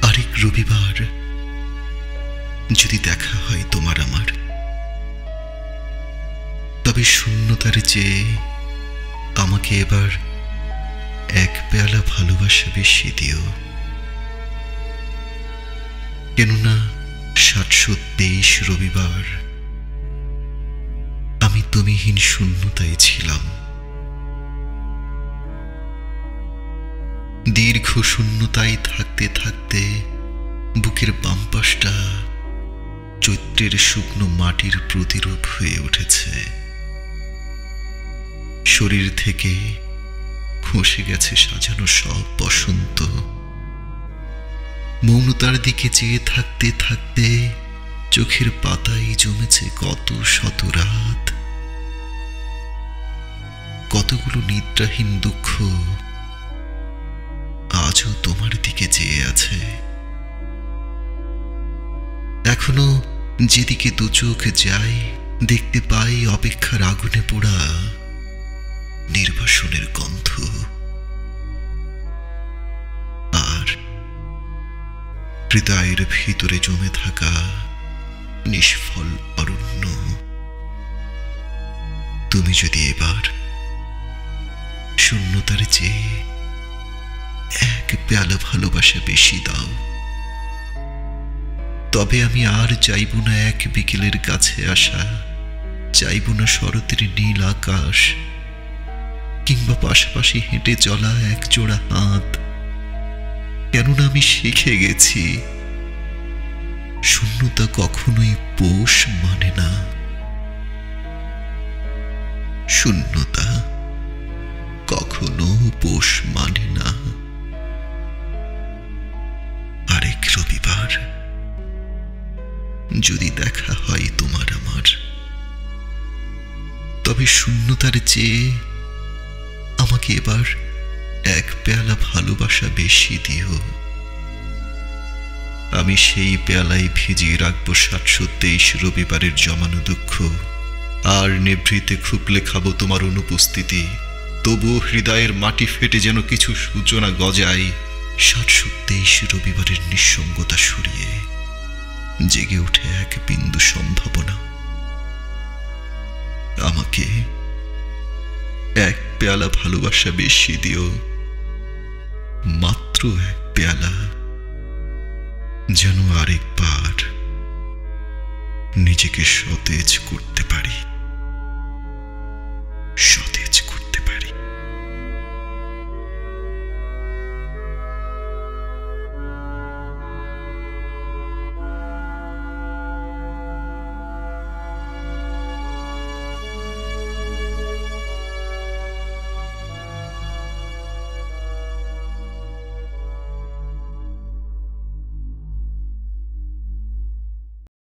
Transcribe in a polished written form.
আরেক রবিবার যদি দেখা হয় তোমার আমার, তবে শূন্যতার চেয়ে আমাকে এবার এক পেয়ালা ভালোবাসা বেশি দিও। কেননা 723 রবিবার আমি তুমিহীন শূন্যতায় ছিলাম। দীর্ঘ শূন্যতায় থাকতে থাকতে বুকের বাম পাশটা চৈত্রের শুকনো মাটির প্রতিরূপ হয়ে উঠেছে। শরীর থেকে খসে গেছে সাজানো সব বসন্ত। মৌনতার দিকে চেয়ে থাকতে থাকতে চোখের পাতায় জমেছে কত শত রাত, কতগুলো নিদ্রাহীন দুঃখ আজও তোমার দিকে চেয়ে আছে। এখনো যেদিকে দু চোখ যায় দেখতে পাই অপেক্ষার আগুনে পোড়া নির্বাসনের গন্ধ, আর হৃদয়ের ভিতরে জমে থাকা নিষ্ফল অরণ্য। তুমি যদি এবার শূন্যতার চেয়ে এক পেয়ালা ভালোবাসা বেশি দাও, তবে আমি আর চাইব না এক বিকেলের কাছে আসা, চাইব না শরতের নীল আকাশ কিংবা পাশাপাশি হেঁটে চলা এক জোড়া হাত। কেননা আমি শিখে গেছি শূন্যতা কখনোই পোষ মানে না, শূন্যতা কখনো পোষ মানে না। আরেক রবিবার যদি দেখা হয় তোমার আমার, তবে শূন্যতার চেয়ে আমাকে এবার এক পেয়ালা ভালোবাসা বেশি দিও। আমি সেই পেয়ালায় ভিজিয়ে রাখবো 723 রবিবারের জমানো দুঃখ, আর নিভৃতে খুপলে খাবো তোমার অনুপস্থিতি। তবুও হৃদয়ের মাটি ফেটে যেন কিছু সূচনা গজায় 723 রবিবারের নিঃসঙ্গতা সরিয়ে জেগে ওঠে এক বিন্দু সম্ভাবনা। আমাকে এক পেয়ালা ভালোবাসা বেশি দিও, মাত্র এক পেয়ালা, যেন আরেকবার নিজেকে সতেজ করতে পারি।